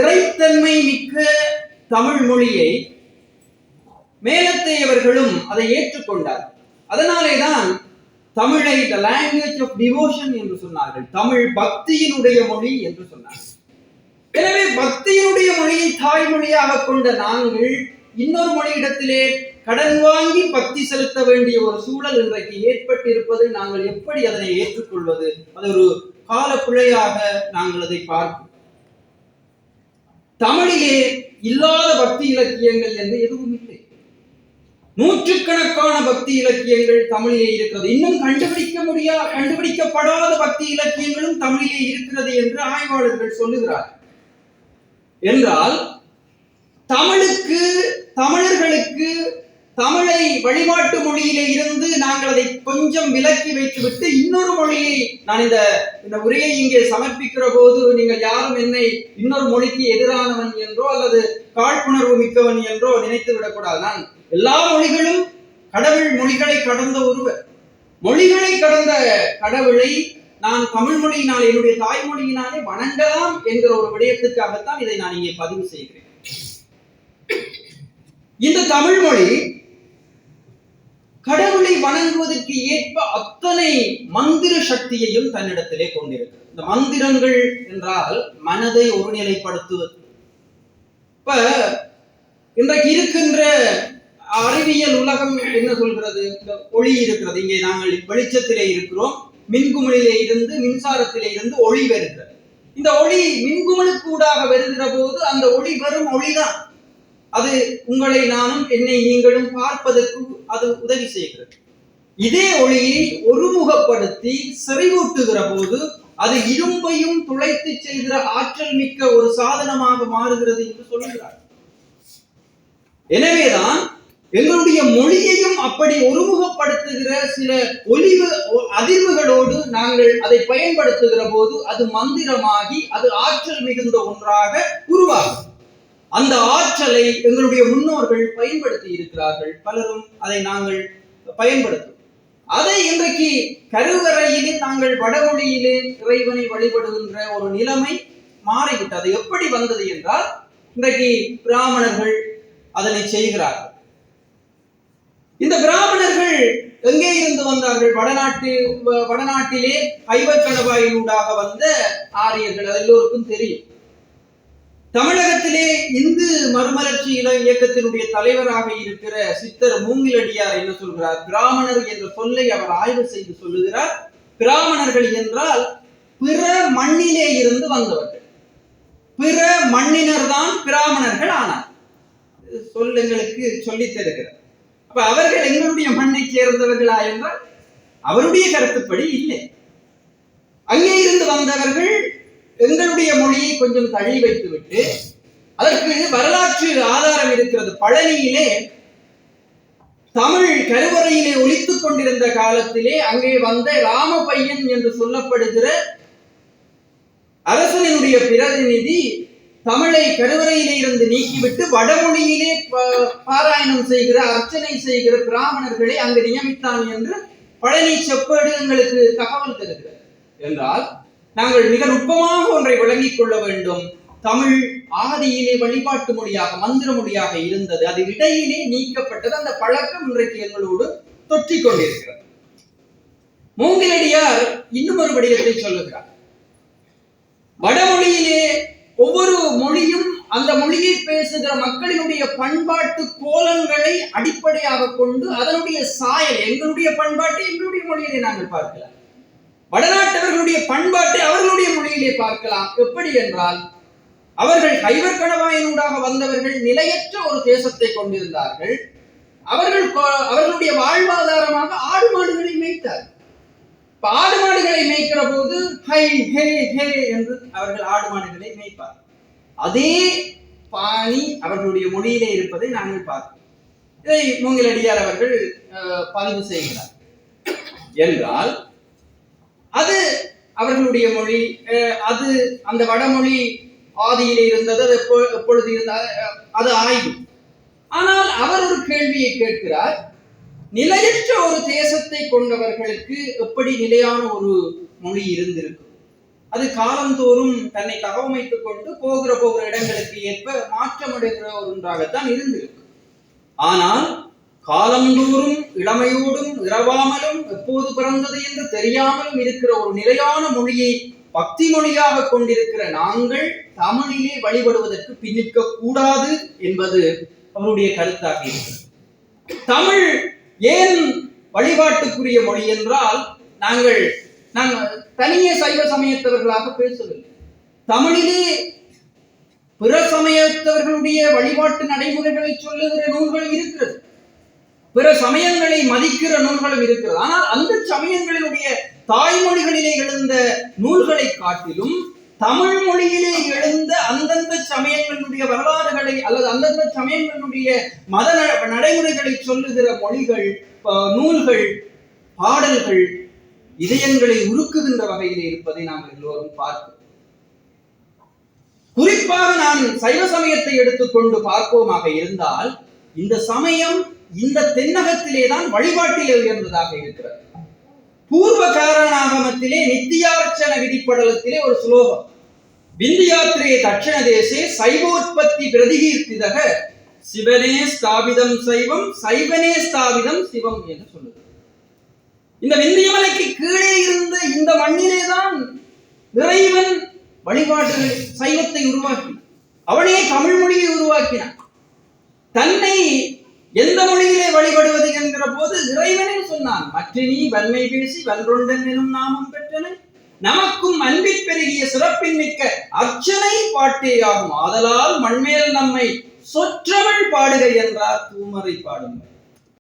இறைத்தன்மை மிக்க தமிழ் மொழியை மேலத்தையவர்களும் அதை ஏற்றுக்கொண்டார். அதனாலேதான் தமிழை the language of devotion என்று சொன்னார்கள். தமிழ் பக்தியினுடைய மொழி என்று சொன்னார்கள். எனவே பக்தியினுடைய மொழியை தாய்மொழியாக கொண்ட நாங்கள் இன்னொரு மொழியிடத்திலே கடன் வாங்கி பக்தி செலுத்த வேண்டிய ஒரு சூழல் இன்றைக்கு ஏற்பட்டிருப்பதை நாங்கள் எப்படி அதனை ஏற்றுக்கொள்வது? அது ஒரு கால பிழையாக நாங்கள் அதை பார்ப்போம். தமிழிலே இல்லாத பக்தி இலக்கியங்கள் என்று எதுவும் இல்லை. நூற்றுக்கணக்கான பக்தி இலக்கியங்கள் தமிழிலே இருக்கிறது. இன்னும் கண்டுபிடிக்கப்படாத பக்தி இலக்கியங்களும் தமிழிலே இருக்கிறது என்று ஆய்வாளர்கள் சொல்லுகிறார்கள். என்றால் தமிழர்களுக்கு தமிழை வழிபாட்டு மொழியிலே இருந்து நாங்கள் அதை கொஞ்சம் விலக்கி வைத்துவிட்டு இன்னொரு மொழியை, நான் இந்த உரையை இங்கே சமர்ப்பிக்கிற போது நீங்கள் யாரும் என்னை இன்னொரு மொழிக்கு எதிரானவன் என்றோ அல்லது காழ்ப்புணர்வு மிக்கவன் என்றோ நினைத்து விடக்கூடாது. நான் எல்லா மொழிகளும் கடவுள், மொழிகளை கடந்த ஒருவர். மொழிகளை கடந்த கடவுளை நான் தமிழ் மொழியினால், என்னுடைய தாய்மொழியினாலே வணங்கலாம் என்கிற ஒரு விடயத்துக்காகத்தான் இதை நான் இங்கே பதிவு செய்கிறேன். இந்த தமிழ் மொழி கடவுளை வணங்குவதற்கு ஏற்ப அத்தனை மந்திர சக்தியையும் தன்னிடத்திலே கொண்டிருக்கிறது. இந்த மந்திரங்கள் என்றால் மனதை ஒருநிலைப்படுத்துவது. இப்ப இன்றைக்கு இருக்கின்ற அறிவியல் உலகம் என்ன சொல்கிறது? இந்த ஒளி இருக்கிறது. இங்கே நாங்கள் வெளிச்சத்திலே இருக்கிறோம். மின்குமிழிலே இருந்து, மின்சாரத்திலே இருந்து ஒளி வருகிறது. இந்த ஒளி மின்குமிழுக்கூடாக வருகிற போது அந்த ஒளி வெறும் ஒளிதான். அது உங்களை நானும், என்னை நீங்களும் பார்ப்பதற்கு அது உதவி செய்கிறது. இதே ஒளியை ஒருமுகப்படுத்தி செறிவூட்டுகிற போது அது இரும்பையும் துளைத்து செல்கிற ஆற்றல் மிக்க ஒரு சாதனமாக மாறுகிறது என்று சொல்கிறார். எனவேதான் எங்களுடைய மொழியையும் அப்படி ஒருமுகப்படுத்துகிற சில அதிர்வுகளோடு நாங்கள் அதை பயன்படுத்துகிற போது அது மந்திரமாகி அது ஆற்றல் மிகுந்த ஒன்றாக உருவாகும். அந்த ஆற்றலை எங்களுடைய முன்னோர்கள் பயன்படுத்தி இருக்கிறார்கள். பலரும் அதை நாங்கள் பயன்படுத்தும். அதை இன்றைக்கு கருவறையிலே நாங்கள் வடமொழியிலே இறைவனை வழிபடுகின்ற ஒரு நிலைமை மாறிவிட்டது. எப்படி வந்தது என்றால், இன்றைக்கு பிராமணர்கள் அதனை செய்கிறார்கள். இந்த பிராமணர்கள் எங்கே இருந்து வந்தார்கள்? வடநாட்டிலே ஹைவர் கணவாயினூடாக வந்த ஆரியர்கள். அது எல்லோருக்கும் தெரியும். தமிழகத்திலே இந்து மறுமலர்ச்சி இயக்கத்தினுடைய தலைவராக இருக்கிற சித்தர் மூங்கிலடியார் என்ன சொல்கிறார்? பிராமணர் என்ற சொல்லை அவர் ஆய்வு செய்து சொல்லுகிறார். பிராமணர்கள் என்றால் பிற மண்ணிலே இருந்து வந்தவர்கள். பிற மண்ணினர் தான் பிராமணர்கள் ஆனார். சொல் எங்களுக்கு சொல்லித் தருகிறார். அப்ப அவர்கள் எங்களுடைய மண்ணை சேர்ந்தவர்களா என்றால் அவருடைய கருத்துப்படி இல்லை. அங்கே இருந்து வந்தவர்கள் எங்களுடைய மொழியை கொஞ்சம் தள்ளி வைத்துவிட்டு, அதற்கு வரலாற்று ஆதாரம் இருக்கிறது. பழனியிலே தமிழ் கருவறையிலே ஒலித்துக் கொண்டிருந்த காலத்திலே அங்கே வந்த ராமபையன் என்று சொல்லப்படுகிற அரசனுடைய பிரதிநிதி தமிழை கருவறையிலே இருந்து நீக்கிவிட்டு வடமொழியிலே பாராயணம் செய்கிற, அர்ச்சனை செய்கிற பிராமணர்களை அங்கு நியமித்தான் என்று பழனி செப்பேடு எங்களுக்கு தகவல் தருகிறது. என்றால் நாங்கள் மிக நுட்பமாக ஒன்றை விளங்கிக் கொள்ள வேண்டும். தமிழ் ஆதியிலே வழிபாட்டு மொழியாக, மந்திர மொழியாக இருந்தது. அது இடையிலே நீக்கப்பட்டது. அந்த பழக்கம் இன்றைக்கு எங்களோடு தொற்றிக் கொண்டிருக்கிறது. மூங்கிலடியார் இன்னும் ஒரு வடிவத்தை சொல்லுகிறார். வடமொழியிலே ஒவ்வொரு மொழியும் அந்த மொழியை பேசுகிற மக்களினுடைய பண்பாட்டு கோலங்களை அடிப்படையாக கொண்டு அதனுடைய சாயல், எங்களுடைய பண்பாட்டை எங்களுடைய மொழியிலே நாங்கள் பார்க்கலாம். வடநாட்டவர்களுடைய பண்பாட்டை அவர்களுடைய மொழியிலே பார்க்கலாம். எப்படி என்றால், அவர்கள் ஹைவர் கணவாயினூடாக வந்தவர்கள் நிலையற்ற ஒரு தேசத்தை கொண்டிருந்தார்கள். அவர்களுடைய வாழ்வாதாரமாக ஆடு மாடுகளை மேய்த்தார். ஆடு மாடுகளை மேய்க்கிற போது ஹை ஹே ஹே என்று அவர்கள் ஆடு மாடுகளை மேய்ப்பார். அதே பாணி அவர்களுடைய மொழியிலே இருப்பதை நாங்கள் பார்க்கிறோம். இதை மூங்கிலடியார் அவர்கள் பதிவு செய்கிறார். என்றால் அது அவர்களுடைய மொழி. அது அந்த வடமொழி ஆதியிலே இருந்தது. அது எப்பொழுது இருந்தால் அது ஆய்வு. ஆனால் அவர் ஒரு கேள்வியை கேட்கிறார். நிலையற்ற ஒரு தேசத்தை கொண்டவர்களுக்கு எப்படி நிலையான ஒரு மொழி இருந்திருக்கும்? அது காலந்தோறும் தன்னை தகவமைத்துக் கொண்டு போகிற இடங்களுக்கு ஏற்ப மாற்றமடைகிற ஒன்றாகத்தான் இருந்திருக்கு. ஆனால் காலந்தோறும் இளமையோடும் இரவாமலும் எப்போது பிறந்தது என்று தெரியாமலும் இருக்கிற ஒரு நிலையான மொழியை பக்தி மொழியாக கொண்டிருக்கிற நாங்கள் தமிழிலே வழிபடுவதற்கு பின்னிற்க கூடாது என்பது அவருடைய கருத்தாக இருக்கிறது. தமிழ் ஏன் வழிபாட்டுக்குரிய மொழி என்றால், நாங்கள் தனியே சைவ சமயத்தவர்களாக பேசவில்லை. தமிழிலே பிற சமயத்தவர்களுடைய வழிபாட்டு நடைமுறைகளை சொல்லுகிற நூல்களும் இருக்கிறது, பிற சமயங்களை மதிக்கிற நூல்களும் இருக்கிறது. ஆனால் அந்த சமயங்களினுடைய தாய்மொழிகளிலே எழுந்த நூல்களை காட்டிலும் தமிழ் மொழியிலே எழுந்த அந்தந்த சமயங்களுடைய வரலாறுகளை அல்லது அந்தந்த சமயங்களுடைய மத நடைமுறைகளை சொல்லுகிற மொழிகள், நூல்கள், பாடல்கள் இதயங்களை உருக்குகின்ற வகையிலே இருப்பதை நாங்கள் எல்லோரும் பார்க்கிறோம். குறிப்பாக நான் சைவ சமயத்தை எடுத்துக்கொண்டு பார்ப்போமாக இருந்தால், இந்த சமயம் இந்த தென்னகத்திலே தான் வழிபாட்டிலே உயர்ந்ததாக இருக்கிறது. பூர்வ காரணாகமத்திலே நித்தியார்ச்சன விதிப்படலத்திலே ஒரு ஸ்லோகம், விந்தியாத்திரே தட்சண தேசே சைவோத்பத்தி பிரதிகீர்த்திதக சிவனே ஸ்தாபிதம் சைவம் சைவனே ஸ்தாபிதம் சிவம் என்று சொல்லுது. இந்த விந்தியமலைக்கு கீழே இருந்த இந்த மண்ணிலேதான் இறைவன் வழிபாட்டு சைவத்தை உருவாக்கினான். அவனே தமிழ் மொழியை உருவாக்கினான். தன்னை எந்த மொழியிலே வழிபடுவது என்கிற போது இறைவனே சொன்னான், மற்ற நீ வன்மை பேசி வல்றொண்டன் எனும் நாமம் பெற்றனை நமக்கும் அன்பிற் பெருகிய சிறப்பின் மிக்க அர்ச்சனை பாட்டேயாகும் ஆதலால் மண்மேல் நம்மை சொற்றவள் பாடுகை என்றார் தூமரை பாடுங்கள்.